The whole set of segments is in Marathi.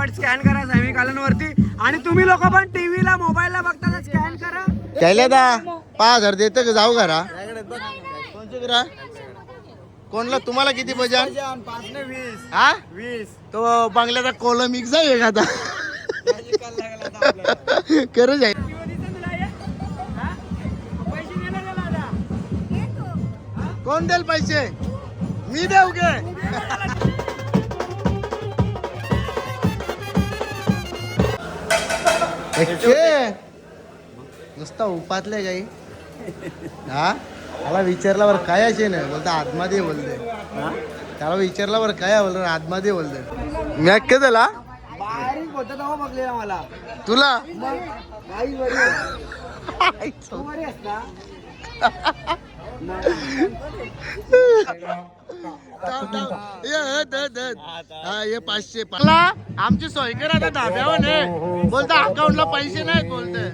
पटापट स्कॅन करा सॅमी कालनवरती. आणि तुम्ही लोक पण टीव्हीला मोबाईलला बघताना स्कॅन करा. त्याला दा 5,000 देतं का जाऊ घरा कोणचे करा कोणला तुम्हाला किती बजा 5 ने 20. हा 20 तो बंगल्याचा कोलम मिक्स आहे का आता खरंच आहे. कोण देईल पैसे मी देऊ गे नुसता उपातले काही हा त्याला विचारल्यावर काय असे ना बोलता आतमध्ये बोलते त्याला विचारल्यावर काय बोलतो आतमध्ये बोलते मी काय झाला बारीक होतं तेव्हा बघलेला मला तुला काही बरी असता. हे 500 आमची सोयकर आता धाब्यावर बोलता अकाउंटला पैसे नाहीत बोलते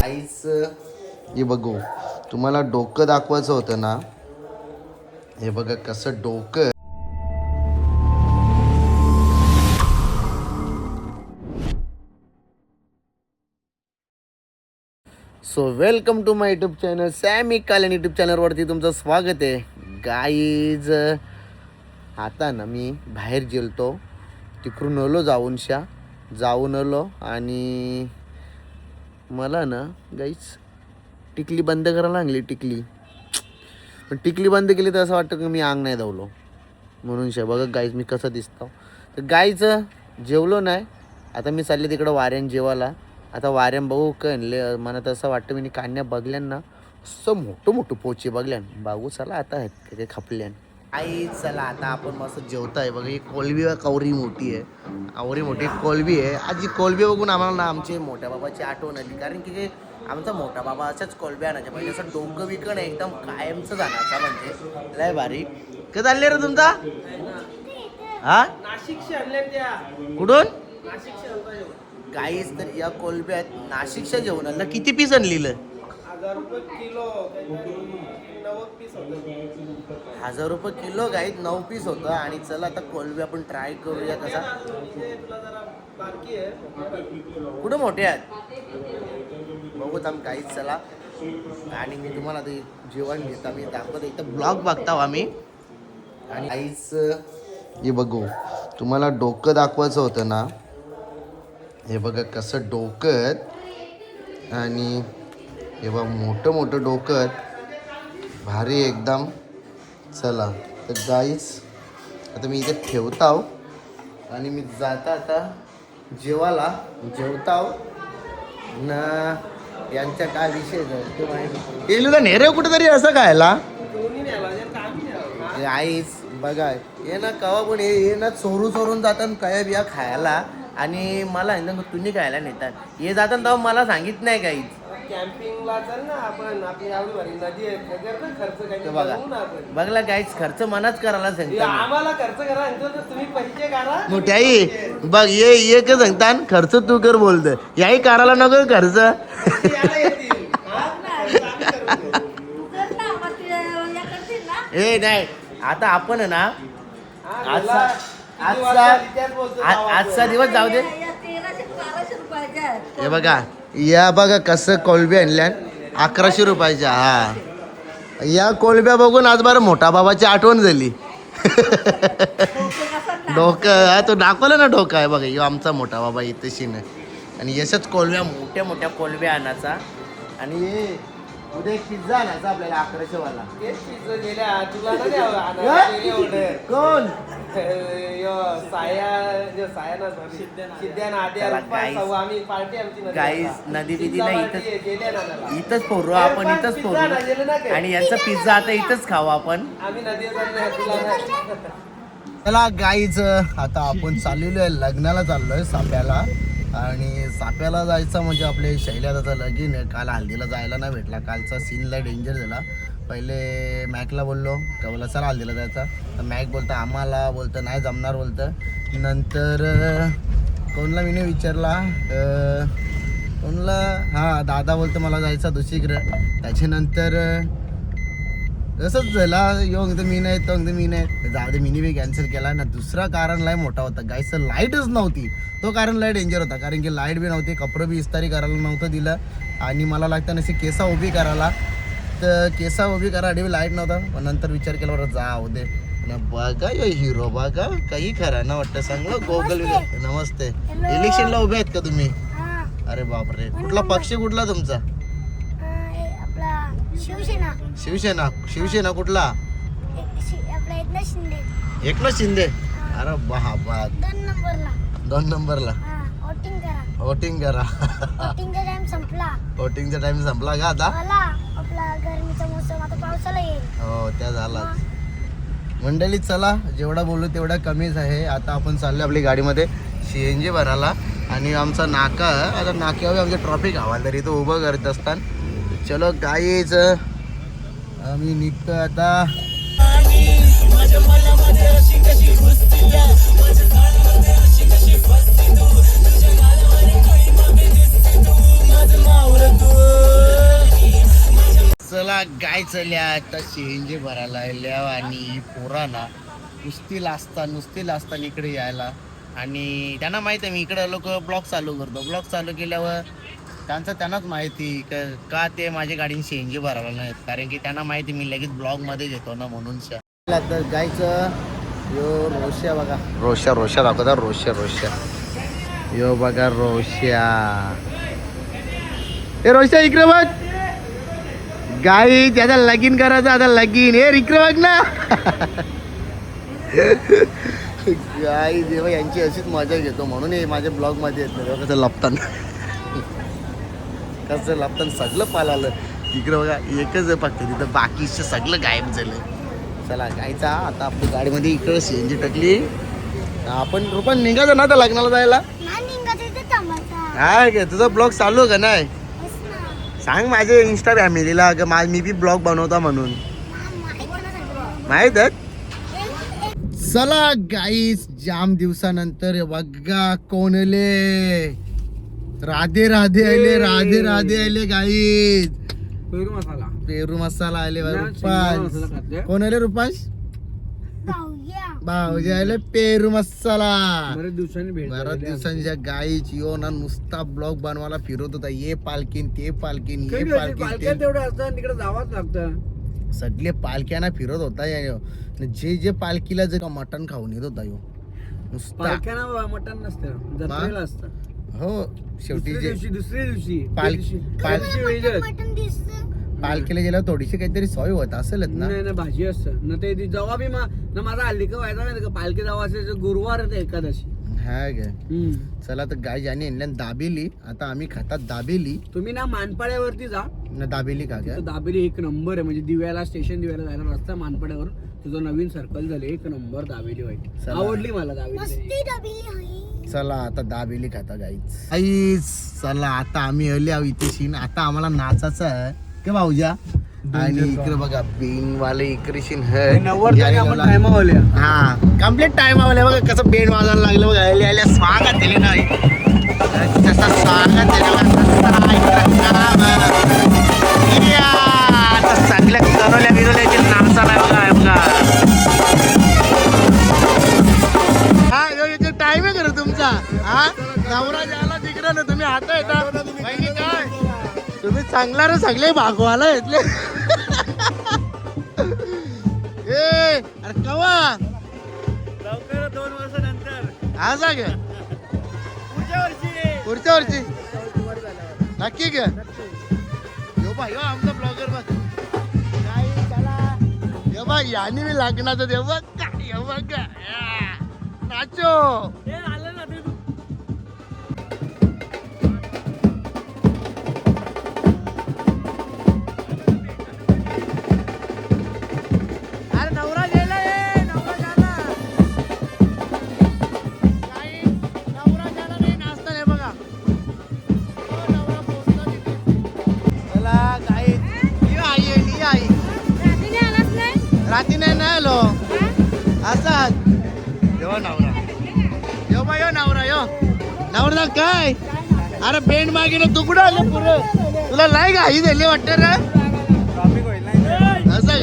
आईच हे बघू तुम्हाला डोकं दाखवायचं होतं ना हे बघा कसं डोकं so welcome to my YouTube channel Sammy Kalan YouTube चॅनलवरती तुमचं स्वागत आहे. गाईज आता ना मी बाहेर गेलतो तिकडून आलो जाऊन आलो आणि मला ना गाईज टिकली बंद करायला लागली पण टिकली बंद केली तर असं वाटतं की मी अंग नाही धावलो म्हणून बघा गाईज मी कसं दिसतो. तर गाईज जेवलो नाही आता मी चालले तिकडं वाऱ्यान जेवायला. आता वाऱ्यान बघू कणले मला तर असं वाटतं मी कान्या बघल्यान ना असं मोठं पोचे बघल्यान बागू चला आता आहेत काही खपल्यान आई चला आता आपण मस्त जेवताय बघा ही कोलबी कवरी मोठी आहे आवरी मोठी कोलबी आहे. आज ही कोलबी बघून आम्हाला ना आमचे मोठ्या बाबाची आठवण आली कारण की आमचा मोठा बाबा अशाच कोलब्या आणायच्या म्हणजे असं डोकं विकणं एकदम कायमचं जाण्याचा म्हणजे लय भारी. काय चालले रे तुमचा हा नाशिकशी आणले त्या कुठून नाशिकशी आणता गाईस तर या कोलब्यात नाशिकच्या जेवणाला किती पीस आणलेलं 1000 रुपये किलो 90 पीस होतं 1000 रुपये किलो गाईत 9 पीस होतं. आणि चला आता कोलबी आपण ट्राय करूया कसा तुला जरा बारकी आहे कुठं मोठे आहेत बघू थांब गाईच चला. आणि मी तुम्हाला ते जेवण घेता मी दाखवतो इथं ब्लॉग बघता आम्ही आणि गाईच हे बघू तुम्हाला डोकं दाखवायचं होतं ना हे बघा कसं डोकं आणि हे बघा मोठं डोकं भारी एकदम. चला तर गाईस आता मी इथे ठेवताव आणि मी जाता आता जेवताव ना यांच्या काय विषय येलो तर नेरे कुठेतरी असं खायला आईस बघा हे ना कवा पण हे ना चोरून जातात काय बिया खायला आणि मला तुम्ही खायला नेतात हे जातात तेव्हा मला सांगित नाही काहीच. कॅम्पिंगला चल ना आपण आपली एवढी भारी नदी आहे खर्च काही बघला काहीच खर्च मनाच करायला सांगता आम्हाला खर्च करा तुम्ही पैसे करा मोठी आई बघ ये का सांगता खर्च तू कर बोलत याही करायला नको खर्च हे नाही आता आपण ना आजचा दिवस जाऊ दे. हे बघा या बघा कसं कोलब्या आणल्या 1100 रुपयाच्या. हा या कोलब्या बघून आज बरं मोठा बाबाची आठवण झाली डोकं हा तो दाखवलं ना डोकं आहे बघा यो आमचा मोठा बाबा इथेशी नाही आणि यशच कोलब्या मोठ्या कोलब्या आणायचा आणि उद्या एक पिझ्झा आणायचा आपल्याला 1100 वाला. कोण गाईस नदी बिदी नाही इथंच पोरू आपण इथंच पोरू आणि यांचा पिझ्झा आता इथंच खाऊ आपण. चला गाईज आता आपण चाललेलो आहे लग्नाला चाललोय साप्याला आणि साप्याला जायचं म्हणजे आपले शैल्याचं लगीन आहे. काल हल्दीला जायला नाही भेटला कालचा सीनला डेंजर झाला. पहिले मॅकला बोललो का बोला चला हल्दीला जायचा तर मॅक बोलतं आम्हाला बोलतं नाही जमणार बोलतं. नंतर कोणला मी विचारला कोणला हां दादा बोलतं मला जायचं दुसरीकडं. त्याच्यानंतर तसंच झाला यो मी नाही तो मी नाही जाऊ दे मिनी बी कॅन्सल केला ना. दुसरा कारण लय मोठा होता गाईचं, लाईटच नव्हती. तो कारण लय डेंजर होता, कारण की लाईट बी नव्हती, कपडे बी इस्तारी करायला नव्हतं दिलं आणि मला लागतं नसे केसा उभी करायला, तर केसा उभी करायला लाईट नव्हता. पण नंतर विचार केला बरं जाऊ दे ना. बघा यो हिरो बघा काही खरा ना वाटतं चांगलं गोगल. नमस्ते. इलेक्शनला उभे आहेत का तुम्ही? अरे बापरे, कुठला पक्ष कुठला तुमचा? शिवसेना. शिवसेना. शिवसेना कुठला? आपला एकनाथ शिंदे. एकनाथ शिंदे. अरे बाबा 2 नंबरला वोटिंग करा. वोटिंग करा. वोटिंगचा टाइम संपला. वोटिंगचा टाइम संपला का आता? मला आपला गरमीचा मोसम आता पावसाला येईल. हो त्या झाला. मंडळी चला, जेवढा बोलू तेवढा कमीच आहे. आता आपण चाललो आपली गाडीमध्ये CNG भरायला आणि आमचा नाका आता नाक्यावर आमच्या ट्रॉफिक हवालदार इथं उभं करत असतात. चलो गाईच आम्ही निघतो आता. चला गाय चल्या आता CNG भरायला आल्या आणि पोराला नुसती लाजता इकडे यायला. आणि त्यांना माहिती आहे मी इकडे लोक ब्लॉग चालू करतो. ब्लॉग चालू केल्यावर त्यांनाच माहिती का ते माझ्या गाडीने CNG भरायला नाहीत, कारण की त्यांना माहिती मी लगेच ब्लॉगमध्ये येतो ना म्हणून. तर गायचं यो रोश्या बघा, रोश्या दाखवता. रोश्या यो बघा रोश्या. हे रोश्या इकडे बघ. गाई त्याचा लगीन करायचं आता लगीन. हे इकडे बघ ना. गाई जेव्हा यांची अशीच मजा घेतो म्हणून हे माझ्या ब्लॉग मध्ये येत नाही. कसं लपताना सगळं पालालं. इकडे बघा एकच फक्त तिथं, बाकीचं सगळं गायब झालं. चला गायचा आता आपली गाडीमध्ये इकडं CNG टाकली. आपण रुपन निघायचं ना आता लग्नाला जायला. काय तुझा ब्लॉग चालू का नाही? सांग माझ्या इंस्टा फॅमिलीला मी बी ब्लॉग बनवता म्हणून. माहित आहे. चला गाईस जाम दिवसानंतर बघा कोणले राधे आले गाईस. पेरू मसाला आले. रुपास कोण आले? रुपास भाऊजी आले पेरू मसाला. बऱ्याच दिवसांच्या गाईची यो ना नुसता ब्लॉग बनवायला फिरत होता. ये पालखीन ते पालखीन हे पालखीन तिकडे जावंच लागतं. सगळे पालख्याना फिरत होता. जे पालखीला जे मटण खाऊन येत होता यो नुसता. मटण नसतं, जत्रेला असतं. हो शेवटी दुसऱ्या दिवशी पालखीला गेल्यावर थोडीशी काहीतरी सोय होत असेलच ना. नाही भाजी असतं ना. ते जेव्हा बी ना माझा हल्ली का व्हायचा नाही का पालखी जेव्हा असायचं गुरुवार एकादशी. हा काय. चला तर गाय ज्याने आणल्या दाबेली. आता आम्ही खातात दाबेली. तुम्ही ना मानपाड्यावरती जा ना. दाबेली का काय? दाबेली एक नंबर आहे. म्हणजे दिव्याला स्टेशन दिव्याला जायला रस्ता मानपाड्यावर तुझं नवीन सर्कल झाले. एक नंबर दाबेली व्हायची. आवडली मला दाबेली. चला आता दाबेली खाता गाईच. चला आता आम्ही आले आहो इथे सीन. आता आम्हाला नाचायचं आहे के भाऊजा. आणि इकडे बघा बेन वाले इकडे सीन है. हा कम्प्लीट टाइम आवले बघा कसं बेन वाजायला लागलं बघा. आल्या स्वागत दिले नाही तसं स्वागत सगळ्या करवल्या बिरवल्याचे नाचायला बघा. टाइम आहे खरं तुमचा. हा नवरा ज्याला तिकडे ना तुम्ही आता येता काय तुम्ही चांगला रे सगळे भागवाला येतले. अरे कवा लवकर 2 वर्षानंतर. हा सांग पुढच्या वर्षी नक्की घ्या. यो बा यो आमचा ब्लॉगर बघ काय चला. यो बा याने मी लग्नाचं देव बघ का. यो बघ नाचो. अरे नवरा गेला. नवरा झाला काही. नवरा झाला नाही नाचता नाही बघा. नवरा पोहोचला तिथे. चला काही आई रात्री नाही आलो असाच. यो नवरा यो बा यो नवरा यो नवरा काय. अरे बेंड मागे तू कुठं आलं पुरं. तुला लाई घाई झाली वाटत रे. असं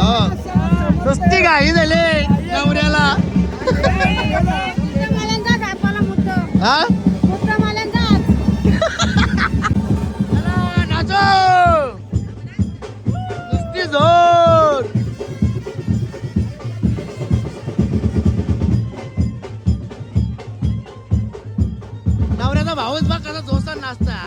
नुसती घाई झाली नवऱ्याला. हा नाचो नुसती जोर. नवऱ्याचा भाऊच बघ कसा जोशात नाचता.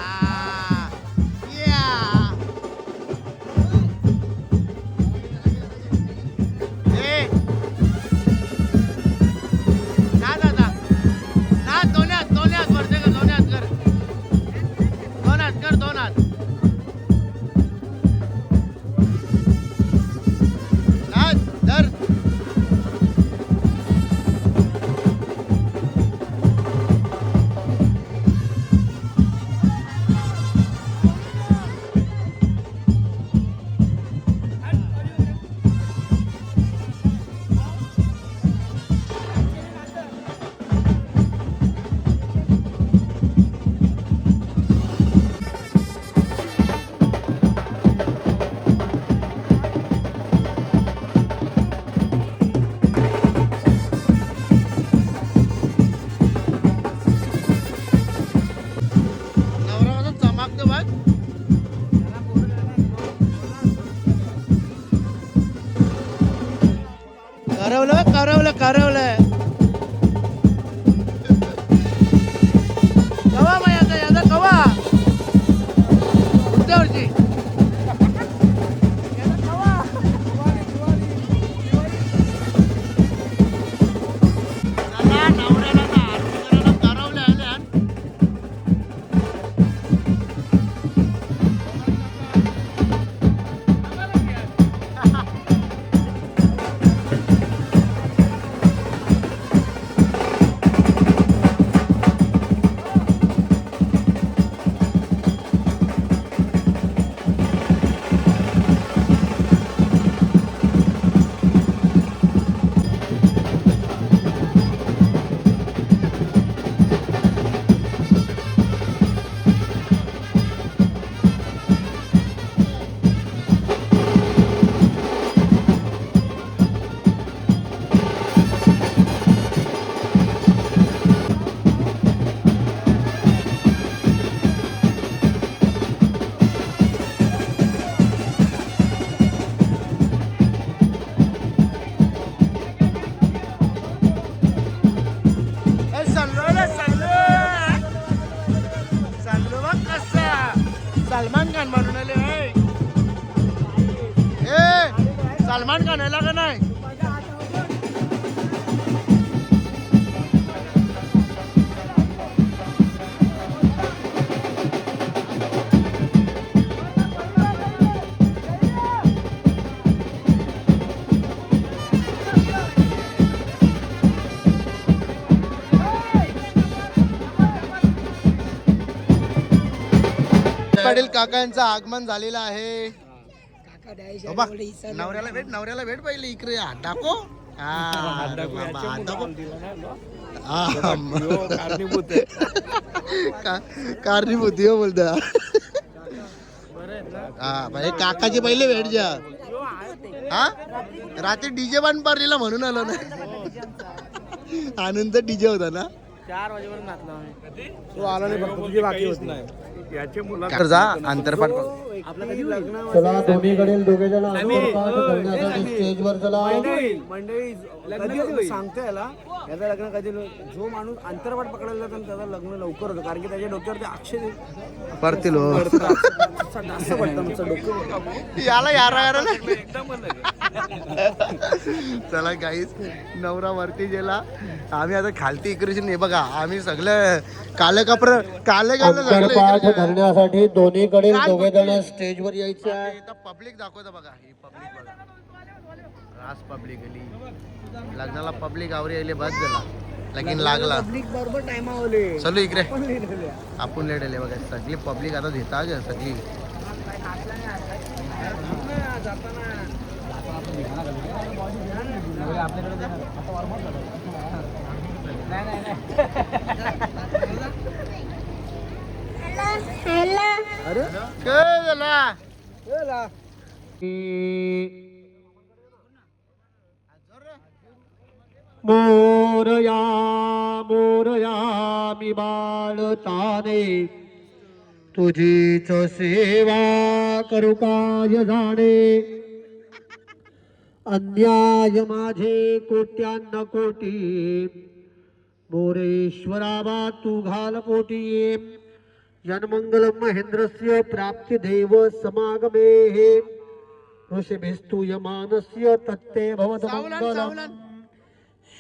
करवलं कवा मग याचा कवा पुढच्या वर्षी. सलमान खान म्हणून आले सलमान खान आला का नाही. पाटील काकांचं आगमन झालेलं आहे. नवऱ्याला भेट पहिले इकडे हात दाखव. कारणीभूत बोलता. हा भाई काकाची पहिले भेट द्या. हा रात्री डीजे बंद पारलेला म्हणून आलो ना. आनंद डीजे होता ना. 4 वाजेपर्यंत नाचलो तो आला नाही फक्त तुझी बाकी होती. जा अंतरपाठ चला दोन्हीकडील दोघे जण अंतरपाठ करण्यासाठी स्टेजवर चला. मंडळी सांगतो याला याचं लग्न कधी जो माणूस अंतरपाठ पकडायला जातो त्याचं लग्न लवकर होतं कारण की त्याच्या डोक्यावरती अक्षय पडतील जास्त पडतं आमचं डोकं. याला यारा चला काहीच नवरा वरती गेला. आम्ही आता खालती इकडे नाही बघा. आम्ही सगळं काले अंतरपाठ करण्यासाठी दोन्हीकडील दोघे जण स्टेजवर यायचे आहे. पब्लिक दाखवतं बघा. ही पब्लिक बघा. रास पब्लिक आली लग्नाला. पब्लिक आवरी आली बस झाला. लगीन लागला बरोबर टायमावले चलो इकडे आपण लेट आले बघा. सगळी पब्लिक आता घेता ग सगळी. हॅलो काय झाला. मोरया मोरया मी बाळ ताने तुझीच सेवा करू काय जाणे अन्याय माझे कोट्यान्न कोटी मोरेश्वरावा तू घाल पोटी जनमंगलम महेंद्रस्य प्राप्ति देव समागमे ऋषिभिस्तु यमानस्य तत्ते भवत मंगलम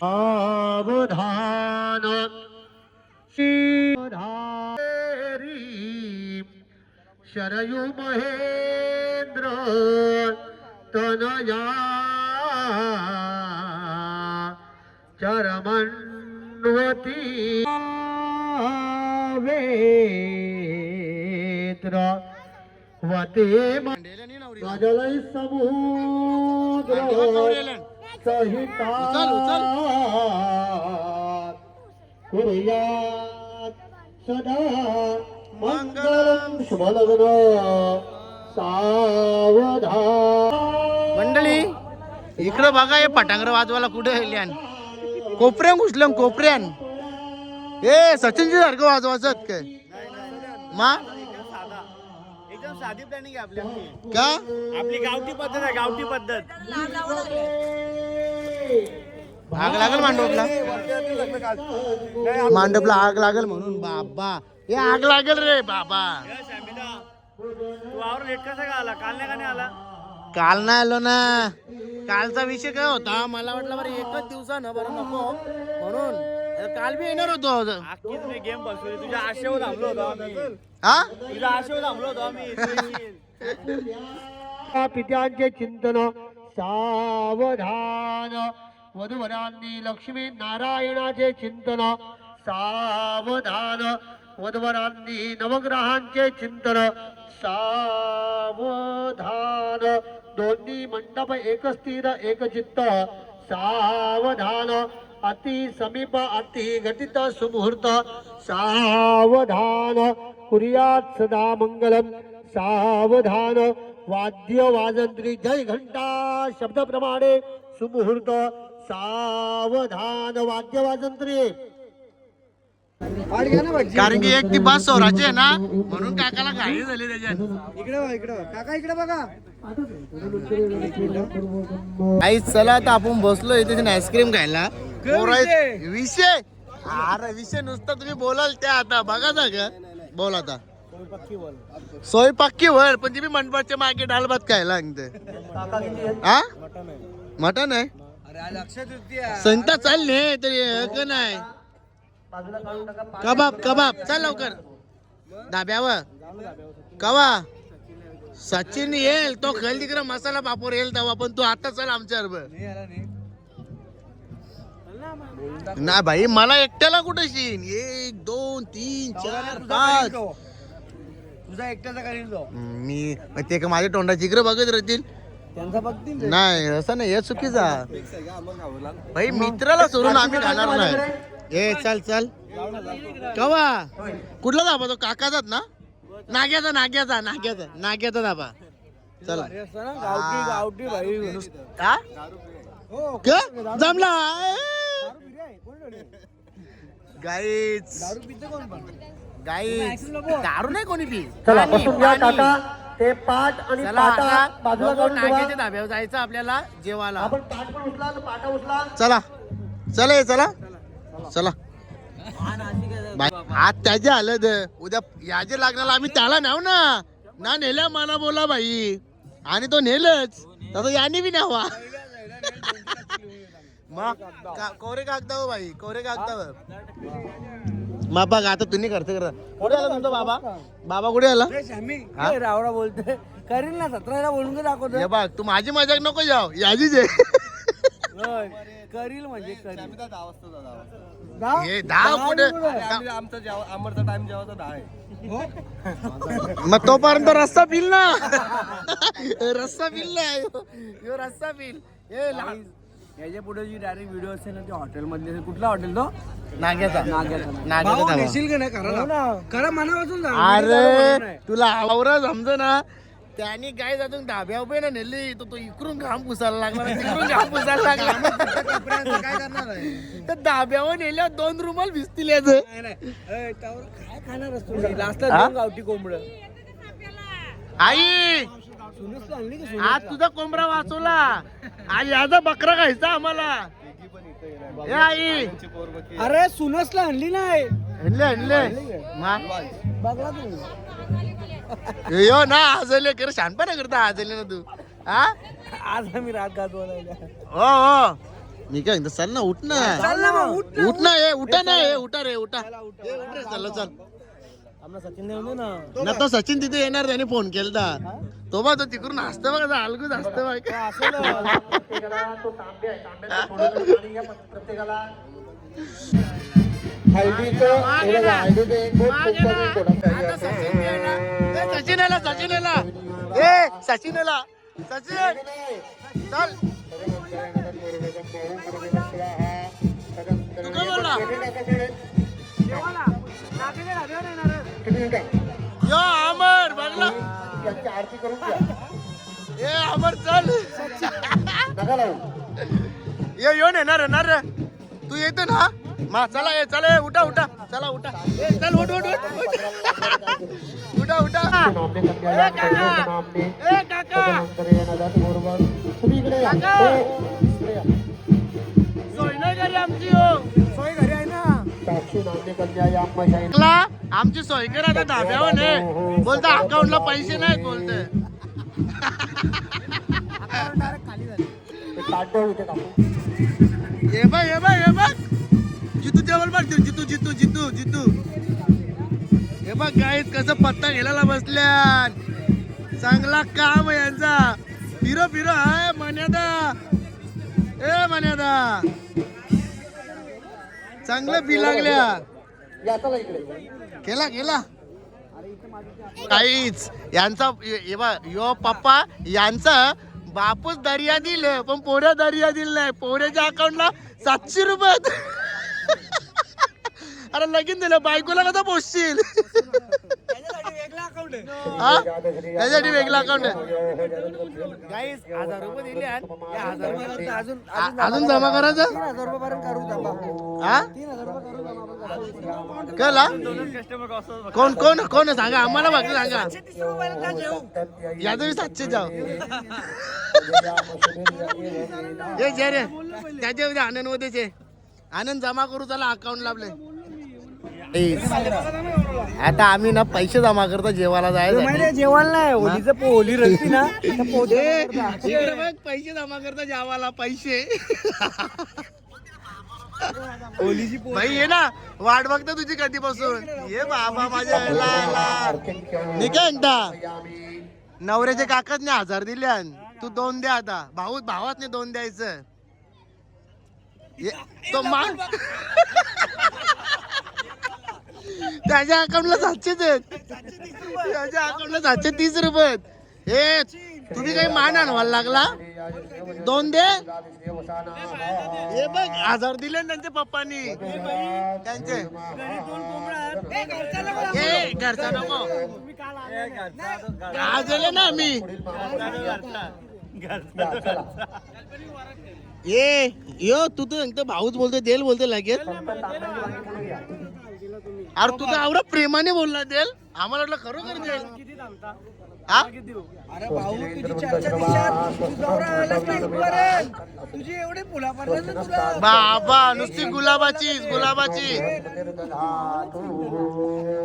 सावधान शिवधारी शरयु महेंद्र तनया चरमन्वती वेत्र वते राजलय समुद्र सहिता कुर्यात् सदा मंगलम शुभलग्न सावधान मंडळी इकडं बघा हे पटांगर वाजवायला कुठे गेल्यान कोपऱ्यान घुसलं कोपऱ्यान ए सचिनजी सारखं वाजवायचं काय मा एकदम साधी प्लॅनिंग आहे आपल्या का आपली गावठी पद्धत आहे गावठी पद्धत आग लागल मांडपला आग लागल म्हणून बाबा हे आग लागल रे बाबा तू आवर लेट कसा का आला काल नाही का नाही आला काल नाही आलो ना कालचा विषय काय होता मला वाटलं बरं एकच दिवसानं बरं नको म्हणून काल बी येणार होतो अख्खी तुम्ही गेम बसवली तुझ्या आशेवर थांबलो होतो आम्ही हा तुझ्या आशेवर थांबलो होतो आम्ही पित्यांचे चिंतन सावधान वधूवरांनी लक्ष्मी नारायणाचे चिंतन सावधान वधूवरांनी नवग्रहांचे चिंतन सावधान दोन्ही मंडप एक स्थिर एक चित्त सावधान अति समीप अति घटित सुमुहूर्त सावधान कुर्यात् सदा मंगलम सावधान वाद्य वाजंत्री जय घंटा शब्द प्रमाणे सुमुहूर्त सावधान वाद्य वाजंत्री कारण की एक ती बस स्वराची आहे ना म्हणून काकाला घाई झाली त्याच्यात आई चला आता आपण बसलो इथे आईस्क्रीम खायला विषय अरे विषय नुसता तुम्ही बोलाल त्या आता बघा का बोल आता सोय पक्की वर पण तुम्ही मंडपाच्या मागे डाल भात खायला हा मटन आहे संता चालले तरी का नाही कबाब कबाब चल लवकर धाब्यावर कवा सचिन येईल तो खेळ तिकडे मसाला बापूर येईल तेव्हा पण तू आता चल आमच्या बरोबर ना भाई मला एकट्याला कुठे शिन 1 2 3 4 5 तुझा एकट्याचा करील तो मी ते का माझ्या तोंडाची इकडे बघत राहतील त्यांचा बघतील नाही असं नाही हे चुकीचा भाई मित्राला सोडून आम्ही खाणार नाही ए चल चल कवा कुठला धाबा तो काकाचाच ना नाग्याचा नाग्याचा नाग्याचा नाग्याचा धाबा चला गावठी गावठी भाई हा जमला गाईच गाईच दारू नाही कोणी पी चला बसून घ्या काका ते पाठ आणि पाटा बाजूला काढून ठेवा. नाग्याच्या धाब्यावर जायचं आपल्याला जेवायला आपण पाठ पण उचला आणि पाटा उचला चला चला चला चला आज त्याचे आलं उद्या याचे लागणार आम्ही त्याला न्याव ना नेल्या मला बोला बाई आणि तो नेलच तसं याने बी न्यावा मग कोरे कागदावर बाई कोरे कागदावर मग बघ आता तुम्ही करते कुठे आला तुमचा बाबा बाबा कुठे आला रावडा बोलतोय करील ना 17ला बोलून दाखवतो हे बघ तू माझी मजाक नको जाऊ याचीच आहे करील म्हणजे करील हे 10 कुठे आमचा टाइम जेवायचा 10 आहे मग तोपर्यंत रस्ता पिल ना रस्ता पिल ना यो रस्ता पिल याच्या पुढे जी डायरेक्ट व्हिडिओ असेल ना ते हॉटेल मधले असेल. कुठला हॉटेल तो नाग्याचा नेशील का नाही करा करा मनापासून अरे तुला आवरा समज ना त्याने गाय जातून धाब्या उभे ना नेली तो इकडून घाम पुसायला लागला तिकडून घाम पुसायला लागला काय करणार आहे तर धाब्यावर नेल्या 2 रुमाल भिजतील याच नाही, नाही. त्यावर काय खाणार असतो लास्टला हा? 2 गावठी कोंबडं आई सुनच आणली का आज तुझा कोंबडा वाचवला आज याचा बकरा खायचा आम्हाला ए आई अरे सुनसला आणली नाही आणले बघला तू यो ना आजले कर शानपणा करता आजले ना तू हा आज आम्ही रात गाजवायला हो हो मी काय म्हणतो चल ना उठ ना चल ना मग, उठ ना. उठ ना ए उठा ना ए उठा रे उठा ए, उठ रे, चल चल आम्हाला सचिन देऊ ना ना तो सचिन तिथे येणार त्याने फोन केलता तो बघ तो तिकडून हसतं बघा अलगूच हसतं बघ सचिन आला सचिन आला ए सचिन आला सचिन चल तू काय बोलला यो अमर बघला ए अमर चल ये येऊन येणार रे तू येतो ना मा चला ये चला ये उठा उठा चला उठा ए चल उठ उठ उठ उठा उठा ए काका सोय नाही घरी आमची हो सोय घरी आहे ना आमची सोय कर आता धाब्यावर ने बोलता अकाउंटला पैसे नाहीत बोलते खाली झाली ये बघ जितू टेबल मार जितू हे बघ गाईत कसं पत्ता गेलेला बसल्या चांगला काम आहे यांचा फिरो हाय मन्यादा चांगलं फी लागल्या केला काहीच यांचा यो पप्पा यांचा बापूच दर्या दिलं पण पोऱ्या दर्या दिलं नाही पोऱ्याच्या अकाउंटला 700 रुपये अरे लगीन दिलं बायकोला कसा पोचशील वेगळा अकाउंट आहे हा त्यासाठी वेगळा अकाउंट आहे गाईस 1000 रुपये दिले आणि त्या 1000 रुपयावर अजून जमा करायचं 3000 रुपये पर्यंत करू जमा हा 3000 रुपये करू जमा कला कोण सांगा आम्हाला बाकी सांगा 30 रुपये का घेऊ याचं 700 जाऊ हे जे रे त्याच्या उद्या आनंद मध्ये आनंद जमा करू त्याला अकाउंट लाभले आता आम्ही ना पैसे जमा करतो जेवायला जायचं जेवण नाही होलीचं होली रस्ती ना पैसे जमा करतो जेवायला पैसे होलीची भाई ये ना वाट बघता तुझी कधीपासून ये बाबा माझ्या मी काय म्हणता नवऱ्याच्या काकातने 1000 दिले तू 2 द्या आता भावातने 2 द्यायचं तो मान त्याच्या अकाउंटला 700 आहेत त्याच्या अकाउंटला 730 रुपये हे तुम्ही काही मान आणवायला लागला 2 दे हे बघ 1000 दिले ना त्यांच्या पप्पानी त्यांचे हे घरचा नको आज आले ना आम्ही ये यो तू तर भाऊच बोलतो देल बोलतो लगेच अरे तू तर आवडा प्रेमाने बोलला देल आम्हाला वाटलं खरोखर देल हा अरे भाऊ तुझी चर्चा दिशात तू गौरव आलाच नाही इथपर्यंत. तुझी एवढे फुला पडले ना तुला बाबा नुसती गुलाबाची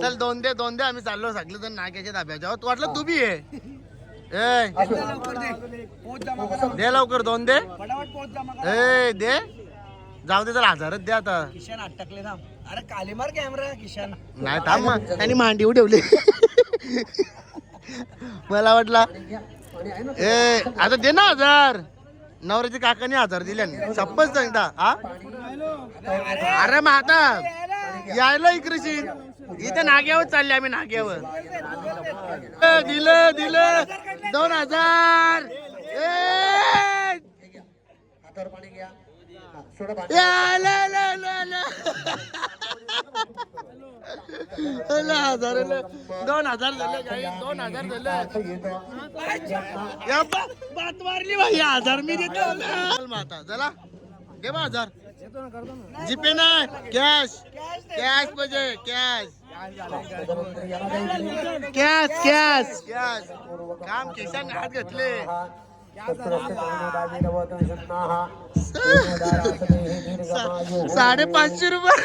चल 2 दे आम्ही चाललो सगळे जण नाक्याच्या धाब्याच्या तू वाटलं तू बी आहे ए लवकर दे पोच जमा करा दे लवकर 2 दे फटाफट पोच जमा करा ए दे जाऊ दे तर 1000च दे आता किशन अटकले थांब अरे काली मार कॅमेरा किशन नाही थांब मग त्यांनी मांडी ठेवली मला वाटला ए आता दे ना 1000 नवऱ्याच्या काकाने 1000 दिले सप्पच सांगता हा अरे मग आता यायला इकडे इथे नाग्यावर चालले आम्ही नाग्यावर दिलं 2000 हातावर पाणी घ्या या, ला, ला, ला, ला. ला, हजार ला. 2000 झाले काही 2000 झाले या बात मारली भाई 1000 मी देतो चल माता चला दे बा 1000 जीपे नाही कॅश कॅश पाहिजे कॅश कॅश कॅश कॅश काम केशान हात घातले 550 रुपये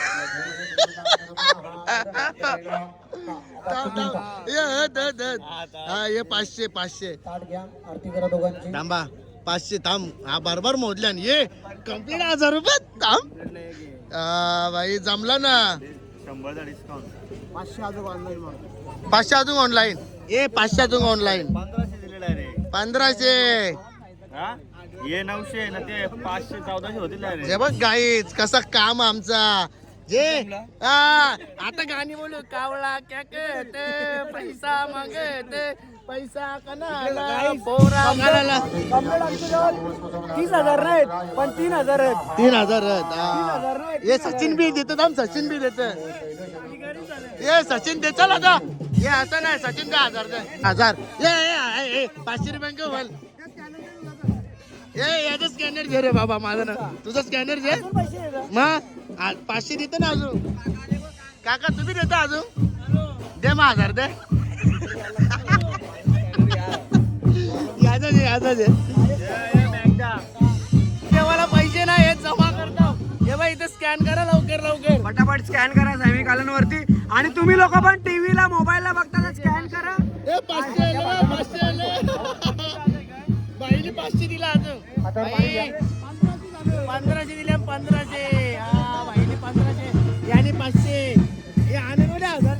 हे 500 थांबा 500 थांब हा बरोबर मोजल्या ये कम्प्लीट 1000 रुपये थांब भाई जमला ना 500 अजून ऑनलाईन ये 500 अजून ऑनलाईन 1500 ये 900 ना ते 500 1400 होतील रे जे बघ गाईच कसा काम आमचा जे आता गाणी बोलू कावळा क्या कहते पैसा मागते पैसा कनाला पोरा घालाला 30,000 नाहीत पण 3,000 आहेत 3000 ये सचिन भी देतो थांब सचिन भी देत ये सचिन दे चल आता ये असं नाही सचिन का 1000 दे 1000 ये 500 रुपये घेऊ बोल याचा स्कॅनर घे रे बाबा माझा ना तुझा स्कॅनर घे मग 500 देतो ना अजून काका तुम्ही देता अजून दे मग 1000 दे याचा दे देवाला पैसे नाही हे जमा करतो हे बाई इथे स्कॅन करा लवकर पटापट स्कॅन करा सॅमी कालनवरती आणि तुम्ही लोक पण टीव्हीला मोबाईलला बघता स्कॅन करा 500 आले बाईने 500 दिला अजून बाई 1500 दिले 1500 हा बाईने 1500 याने 500 हे आने मध्ये 1000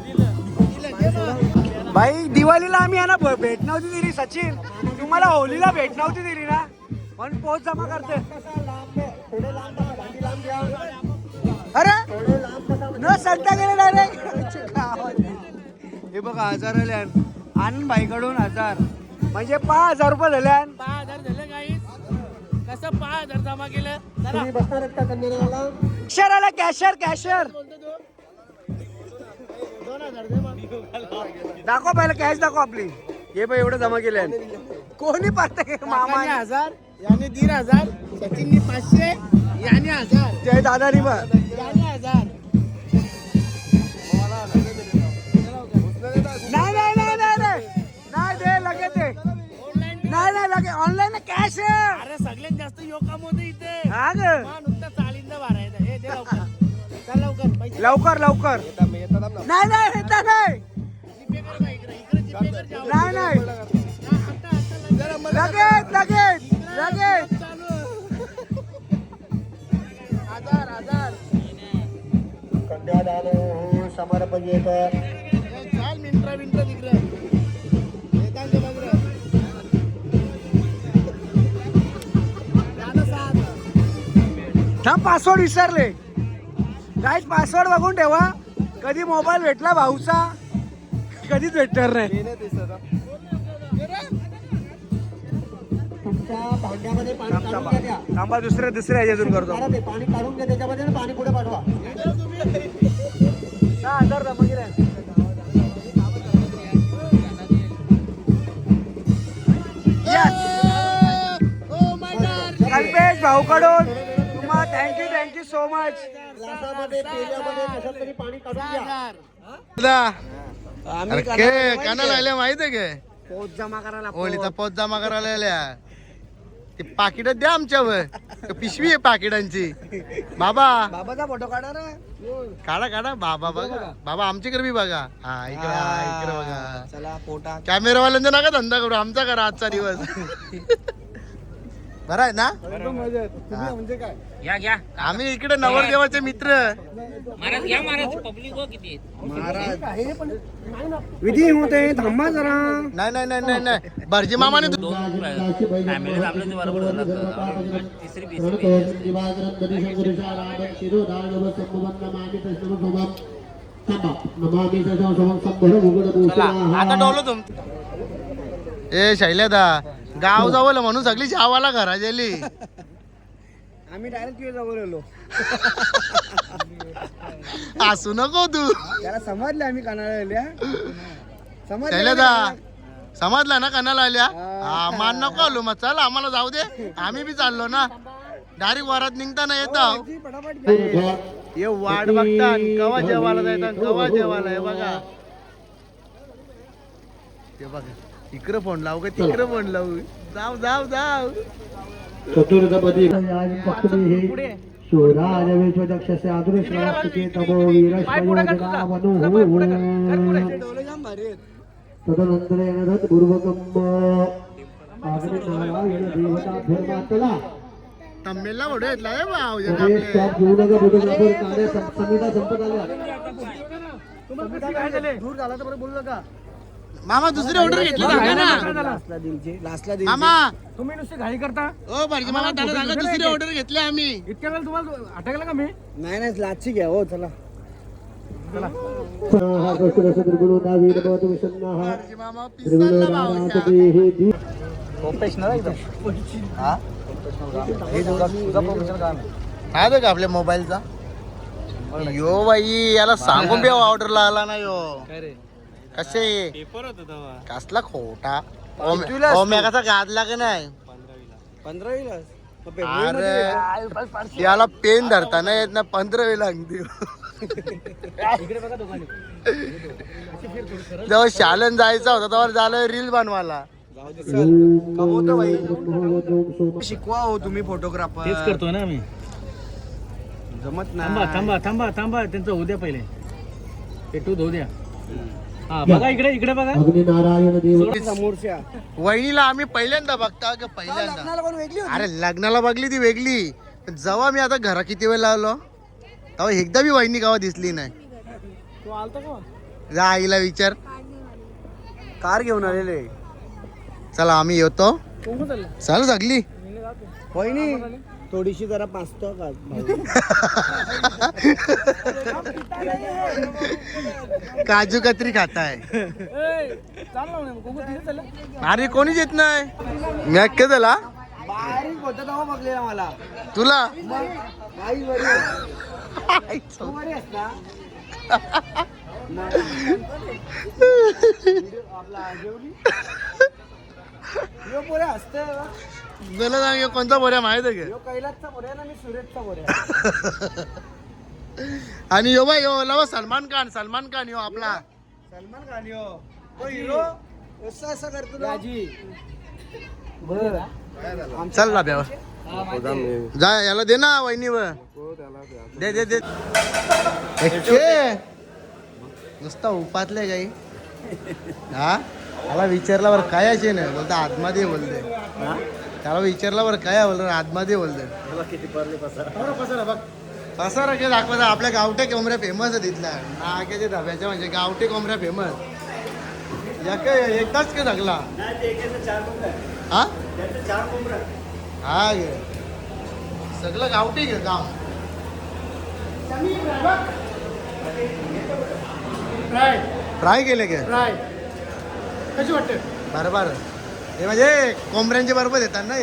दिलं भाई दिवाळीला आम्ही यांना भेट नव्हती दिली सचिन तुम्हाला होलीला भेट नव्हती दिली ना पण पोच जमा करते अरे न सांगता गेले डायरेक्ट हे बघा 1000 आले आनंद भाईकडून 1000 म्हणजे 5000 रुपये झाले 5000 झाले गाईस कसं 5000 जमा केलं चला कॅशर कॅशर दाखव पहिलं कॅश दाखव आपली हे बघ एवढं जमा केले कोणी पाहते मामा 1000 याने 1500 सचिननी 500 याने 1000 ते दादानी बघ याने 1000 नाही दे लगेच दे नाही लगे ऑनलाईन कॅश अरे सगळ्यात जास्त योग काम होतं इथे हा ग नुसतं चाळींदा भरायचं हे दे लवकर चल लवकर पैसे लवकर नाही येता नाही जीपे कर बा इकडे जीपे कर जाऊ नाही लगेच चालू 1000 समर्पयेत चाल मिंट्रा तिकडे येतांच्या बघ थांब पासवर्ड विसरले गाईज पासवर्ड बघून ठेवा कधी मोबाईल भेटला भाऊचा कधीच भेटणार नाही तुमच्या भांड्यामध्ये पाणी काढून घ्या थांबा दुसऱ्या ह्याच्यातून करतो ते पाणी काढून घ्या त्याच्यामध्ये आणि पाणी पुढे पाठवा 1000 जमा केले कल्पेश भाऊकडून तुम्हाला थँक्यू सो मच ग्लासामध्ये पेल्यामध्ये कशात तरी पाणी काढून घ्या अरे कानाला आल्या माहित आहे का पोच जमा करायला होलीचा पोत जमा करायला आल्या ते पाकिट द्या आमच्यावर ते पिशवी आहे पाकिटांची बाबा बाबाचा फोटो काढा रे काढा बाबा बघा बाबा आमच्याकडे बी बघा हा इकडे बघा चला पोटा कॅमेरावाल्यांचा नका धंदा करू आमचा करा आजचा दिवस बरं आहे ना म्हणजे काय आम्ही इकडे नवरदेवाचे मित्र विधी होते थांबा जरा नाही भरजी मामाने आता डोलो तुम ए शैल्यादा गाव जावलं म्हणून सगळी शावाला घरा गेली आम्ही डायरेक्ट तुझ्या जवळ आलो. असू नको तू. त्याला समजलं आम्ही कानाला आल्या. शैलेदा समजला ना कानाला आल्या. हा मान नको आलो मग. चल आम्हाला जाऊ दे, आम्ही बी चाललो ना. डायरेक्ट वरात निघताना येतो. ये वाट बघता कवा जेवायला जायचा कवा जेवायला. हे बघा ते बघा इकडं फोन लावू का तिकडं फोन लावू. जाऊ जाऊ जाऊ. चतुर्थपदी शूराज विश्वदक्षस्य अदृश्य तमो तदनंतरेण तत्पूर्वकम् अग्निनारायण देवताभ्यर्मातला तम्मेलला व्हिडिओ घेतला रे भाऊ. सुरेश टॉप जीवनगर फोटोग्राफर कार्य समिता संपत आल्या. दूर झाला तर बरं बोलू नका. मामा दुसरी ऑर्डर घेतली जागा ना लास्टला दिलचे लास्टला दिलचे. मामा. तुम्ही नुसते घाई करता. ओ भाजी मामा त्याला सांगा दुसरी ऑर्डर घेतली आम्ही. इतक्या वेळ तुम्हाला अटकलं का मी? नाही नाही लास्टची घ्या हो. चला हा कष्टरस त्रिगुणोदा वीरभवतु विषण्णः भाजी मामा पिस्तलला भाऊ. त्रिगुणोदानातदेहि प्रोफेशनल आहे एकदम. हे तुझा प्रोफेशनल काम आहे. हा बघ आपल्या मोबाईलचा. यो बाई याला सांगून बी ऑर्डरला आला ना यो. कसे पेपर होता तेव्हा. कसला खोटा. ओम्याचा गाजला का नाही. 15वीला अरे याला पेन धरताना येत ना 15वी लागते. जेव्हा शालन जायचा होता तेव्हा झालं रील बनवायला. कमवतो भाई. शिकवा हो तुम्ही फोटोग्राफर. तेच करतोय ना आम्ही. जमत थांबा नाही. थांबा थांबा थांबा त्यांचं होऊ द्या पहिले. पेटू धुऊ द्या. हा बघा इकडे इकडे बघा. अग्निनारायण देव समोरच्या वहिनीला आम्ही पहिल्यांदा बघता का पहिल्यांदा. लग्नाला कोण वेगळी होती? अरे लग्नाला बघली ती वेगळी. जेव्हा मी आता घरा किती वेळ लावलो तेव्हा एकदा बी वहिनी गावा दिसली नाही. तू आलता का? जा आईला विचार. कार घेऊन आलेले. चला आम्ही येतो. चल सगली. वहिनी थोडीशी जरा पाचतो का काजू कतरी खाताय. अरे कोणीच येत नाही. मी अख्खे झाला बारीक होतं तेव्हा बघलेला मला. तुला. आई बरी तू बरी आहेस ना. आपला जेवली यो पोऱ्या हसते. मला सांग ह्यो कोणता बोऱ्या माहित आहे यो कैलासचा पोऱ्या ना मी सुरेशचा पोऱ्या. का. आणि यो बाई यो लव सलमान खान यो आपला. सलमान खान यो तो हिरो असं असं करतो ना. बर चल ना ब्यावर जा. याला दे ना वहिनी व दे दे दे. नुसता उपातले काही. हा मला विचारल्यावर काय असे ना बोलता आतमध्ये बोलते. त्याला विचारल्यावर काय बोलतो आतमध्ये बोलते. पसारा काय दाखवायचा. आपल्या गावठी कोंबड्या फेमस आहे तिथल्या नाक्याच्या धाब्याच्या. म्हणजे गावठी कोंबड्या फेमस. एकदाच काय लागला. हा हा गे सगळं गावठी घे गाव. फ्राय केले गे. कशी वाटते? बरोबर. हे म्हणजे कोंबड्यांचे बरोबर येतात ना.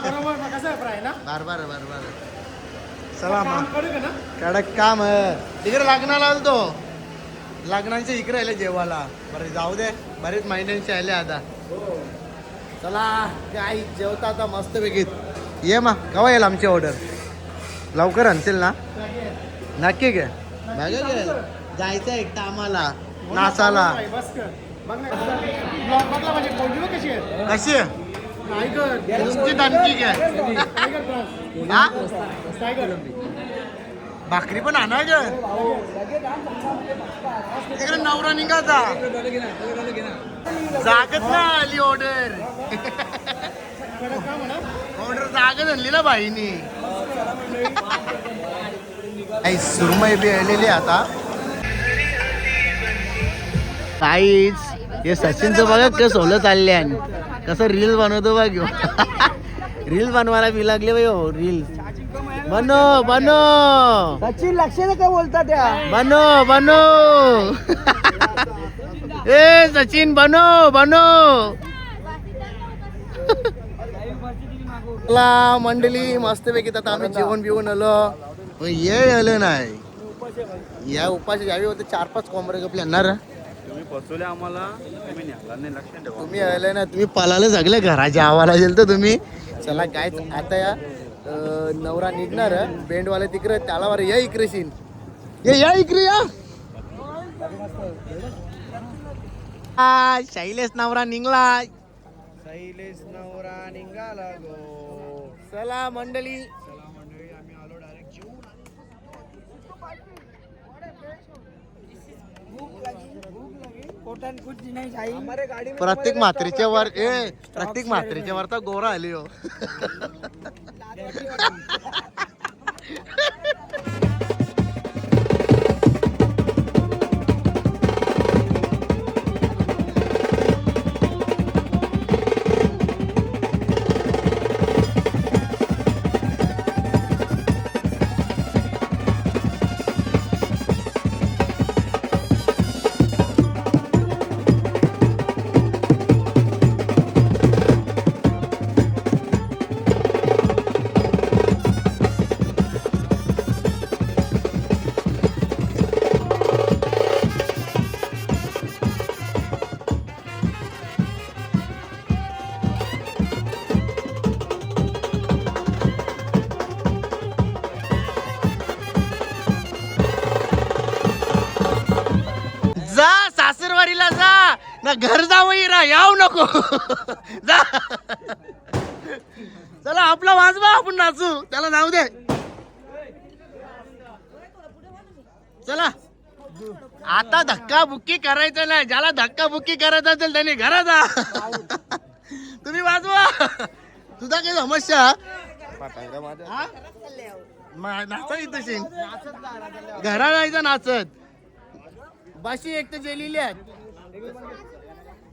बरोबर. कसं आहे फ्राय ना? बरोबर बरोबर. चला मग कडक काम आहे. तिकडे लग्नाला आलो तो. लग्नाचे इकडे आले जेवायला. बरं जाऊ दे बरेच महिन्यांचे आले आता. चला काय जेवता आता मस्त पैकी. ये मग केव्हा येईल आमची ऑर्डर. लवकर आणतील ना. नक्की घे. जायचं एकटा आम्हाला नाचाला. कशी आहे तुमची दणकी काय. हा भाकरी पण आणा ग. तिकडे नवरा निघाचा जागत ना आली ऑर्डर. ऑर्डर जागत आणली ना बाईनी. काही सुरमई बी आलेली आता. काहीच हे सचिनचं बघा कसं सोलं चालले. कसं रील बनवतो बघ. रील बनवायला मी लागले बाई. हो रील बनो बनो. सचिन लक्ष दे काय बोलता त्या. बनो बनो. ए सचिन बनो बनो. चला मंडळी मस्तपैकी आता आम्ही जेवण बिवून आलो पण ये आलं नाही या उपाशी यावी होते 4-5 कोंबडे कपले आणणार तुम्ही फसवले आम्हाला, तुम्ही न्याला नाही, लक्षात ठेवा. तुम्ही आले ना तुम्ही पलाला सगळे घराच्या आवाला गेल तर तुम्ही चला काय आता या नवरा निघणार बेंडवाले तिकडे त्याला वर या इकडे सीन या इकडे या शैलेश नवरा निघला शैलेश नवरा निघाला गो चला मंडळी प्रत्येक म्हात्रीच्या वर प्रत्येक म्हात्रीच्या वर तर गोरा आली हो जा सासरवाडीला जा ना घर जावई रा याव नको जा चला आपला वाजवा आपण नाचू त्याला नाव दे चला आता धक्का बुक्की करायचं नाही ज्याला धक्का बुक्की करायचं असेल त्याने घरात जा तुम्ही वाजवा तुझा काही समस्या हा? नाचत तशी घरा जायचं नाचत बाशी एक तर जेलेली आहेत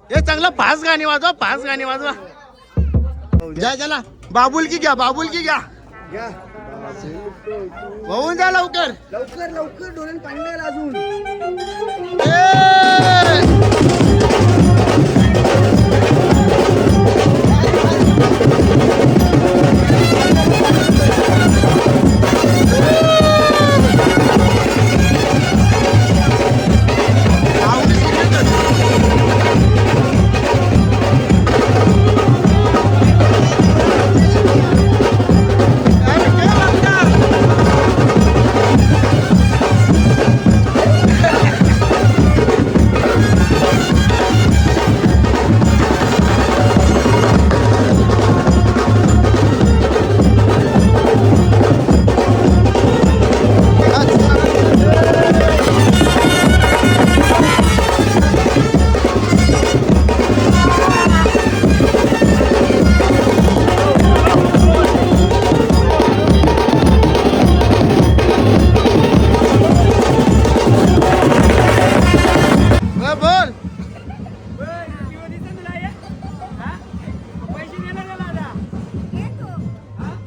हे चांगलं 5 गाणी वाजवा 5 गाणी वाजवा जा चला बाबुलकी घ्या होऊन जा लवकर डोळ्यात पाणी नाही अजून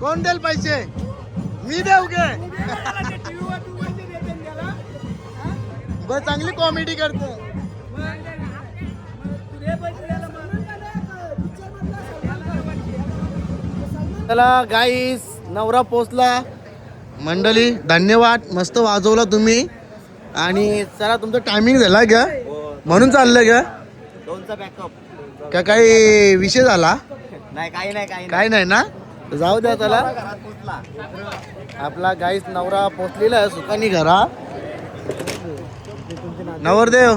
कोण देईल पैसे मी देऊ गे बर चांगली कॉमेडी करतो चला गाईस नवरा पोचला मंडळी धन्यवाद मस्त वाजवला तुम्ही आणि चला तुमचं टायमिंग झाला का म्हणून चाललंय का दोनचा बॅकअप का काही विषय झाला नाही काही नाही काय नाही ना जाऊ द्या चला घरात पोचला. आपला गाईस नवरा पोचलेला आहे सुखानी घरा नवरदेव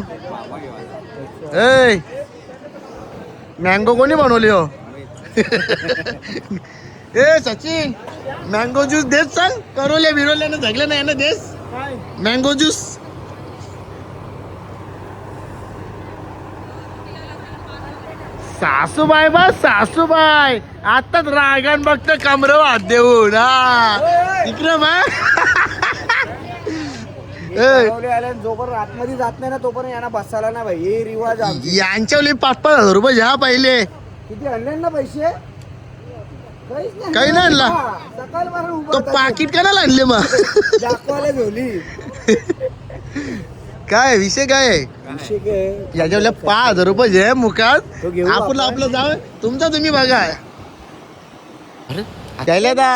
ए मँगो कोणी बनवली हो ए सचिन मँगो ज्यूस देस सांग करोल्या बिरोल्यानं जगलं नाही ना देस मँगो ज्यूस सासूबाई बस सासूबाई आताच रागान बघत कमर वाद देऊन हा इकडं बा जोपर्यंत आतमध्ये जात नाही ना तोपर्यंत यांना बसायला ना भाई हे रिवाज आमचे. यांच्यावली 5,000 रुपये घ्या पहिले किती आणले ना पैसे काही नाही आणला सकाळपासून उभा तो होता. पाकिट करायला आणले मग दाखवायला झोली काय विषय काय आहे याच्यावल्या 5,000 रुपये जे मुखात तो घेऊ आपलं आपण. आपलं जाव तुमचा तुम्ही बघा अरे त्याला दा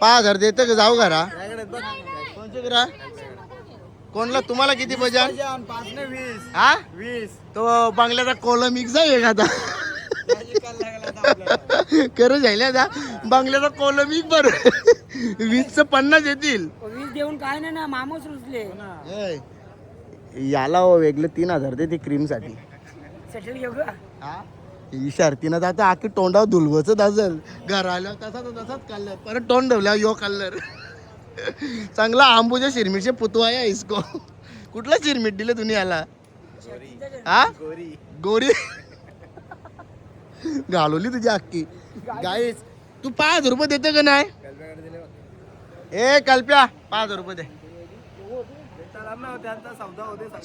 5,000 देतं का जाऊ घरा कोणचे करा कोणला तुम्हाला किती बजा 5 हा 20 तो बंगल्याचा कोला मिक्स आहे का आता खरं जायला दा बंगल्याचा कोला मिक्स बर 20 50 येतील 20 देऊन काय नाही ना मामूस रुचले ए, याला वेगळे 3,000 दे ती क्रीम साठी सेटल घेऊ का ही शर्तीनं जाता आखी तोंडावर धुलवच असेल घर आल्यावर तसाच कलर परत तोंड धुल्यावर यो कलर चांगला आंबूच्या शिरमीटचे पुतवा आहे इसको कुठला शिरमीट दिले तुम्ही याला हा गोरी घालवली तुझी अख्खी गाईस तू 5,000 रुपये देते का नाही ए कल्प्या 5,000 रुपये दे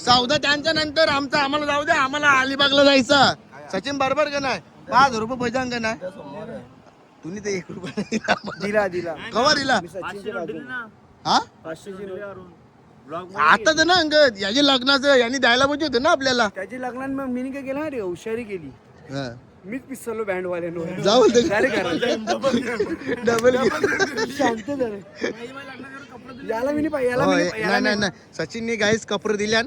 सौदा त्यांच्या नंतर आमचा आम्हाला जाऊ दे आम्हाला अलिबागला जायचं सचिन बरोबर का नाही 5,000 रुपये बजांग का नाही तुम्ही ते 1 रुपया दिला कवा दिला हा 500 ब्लॉग आता तर ना अंगद याची लग्नाचं यांनी द्यायला पाहिजे होतं ना आपल्याला त्याची लग्नात मग मी काय केलं रे हुशारी केली हा. मीच पिसलो बँड वाल्यानो जाऊ दे डबल शांत झालं याला मी नाही पाहिजे याला मी नाही पाहिजे, याला नाही नाही सचिनने गाईस कपडे दिल्या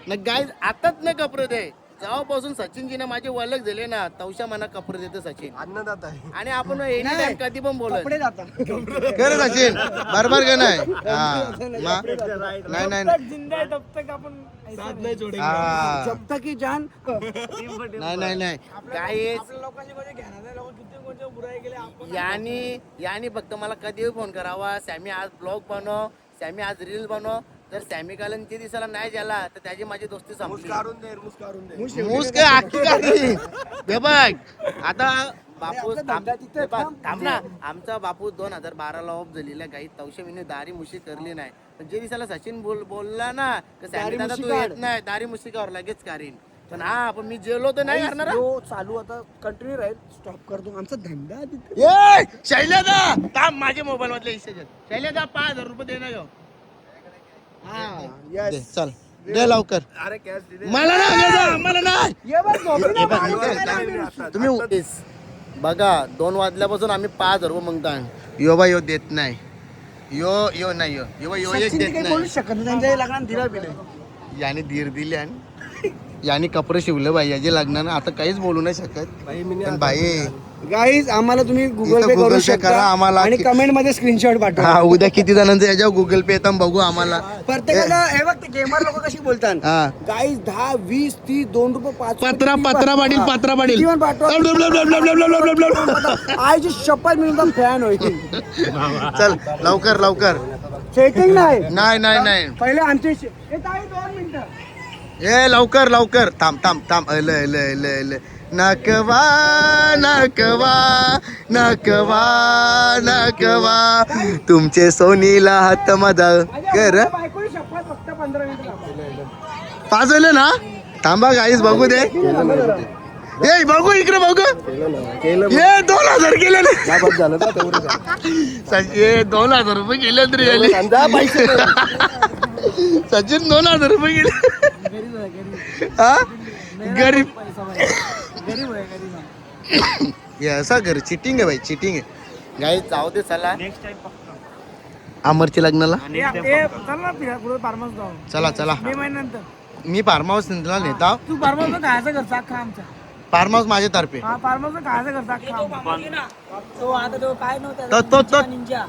ना गाईस आताच नाही कपडे दे जेव्हापासून सचिनजीने माझे वलक झाले ना तवशा मना कपडे देते सचिन अन्नदाता आहे आणि आपण एनी टाइम कधी पण बोलत कपडे जातात खरं सचिन बरोबर का नाही हा नाही नाही जिंदा आहे तब तक आपण हा. जब तक की जान नाही नाही नाही गाईस लोकांची मध्ये घेणार लोक किती कोणत्या बुराई केले आपण यानी फक्त मला कधीही फोन करावा सॅमी आज ब्लॉग बनव सॅमी आज रील बनव तर सॅमी कालन जे दिसायला नाही झाला तर त्याची माझी दोस्ती संपली मूस काय आखी काढली हे बघ आता बापूस थांब ना आमचा बापूस 2012 ला ऑफ झालेला काही तवशे मी दारी मुशी करली नाही पण जे दिसायला सचिन बोलला ना तर सॅमी दादा तू येत नाही दारी मुशिकावर लगेच काढीन पण हा पण मी जेलो तर नाही करणार जो चालू आता कंटिन्यू राहील स्टॉप करतो आमचा धंदा आहे तिथे. ए शैलेदा थांब माझ्या मोबाईल मधले शैलेदा 5,000 रुपये दे ना गं. दे, चल दे लवकर अरे कॅश दिले मला नाही मला नाही ये बघ झोपी ना, हे बघ, बाहेर तुम्ही बघा 2 वाजल्यापासून आम्ही 5,000 रुपये मागताय यो बा यो देत नाही यो नाही यो एक सचिन देत काही बोलू नाही शकत नाही त्यांच्या लग्नात दिला बी नाही याने धीर दिले आणि याने कपडे शिवले बाई याचे लग्नानं आता काहीच बोलू नाही शकत पण बाई गाईज आम्हाला तुम्ही गुगल इथं पे Google करू Pay शकता करा आम्हाला. आणि कमेंट मध्ये स्क्रीनशॉट पाठवा हा उद्या किती जणांचं याच्यावर गुगल पे येतं बघू आम्हाला प्रत्येकाला हे बघ गेमर लोक कशी बोलतात हा गाईज 10 20 30 2 रुपये 5 पत्रा पाटील किती पण पाठवा आईची शपथ मी तुमचा फॅन होईल चल लवकर सेटिंग नाही नाही पहिले आमचे हे ताई 2 मिनिटं ए लवकर थांब अल नकवा तुमचे सोनीला हात माझा कर बायकोची शपथ फक्त 15 मिनिटं लागतात. पाजले ना थांबा गाईस बघू दे ए बघू इकडे बघू ये 2,000 केले ये 2,000 रुपये केले तरी सचिन 2,000 रुपये गेले हा गरीब हे असा घर चिटिंग आहे भाई चिटिंग आहे गाई जाऊ दे चला नेक्स्ट टाइम पक्का अमरच्या लग्नाला चल ना फिरा पुढे फार्महाऊस जाऊ चला मे महिन्यानंतर मी फार्म हाऊस नेता तू फार्महाऊस खायचा घरचा अख्खा आमचा फार्म हाऊस माझ्या तर्फे हा फार्महाऊस खायचा घरचा अख्खा तो आता तो काय नव्हता तो निंजा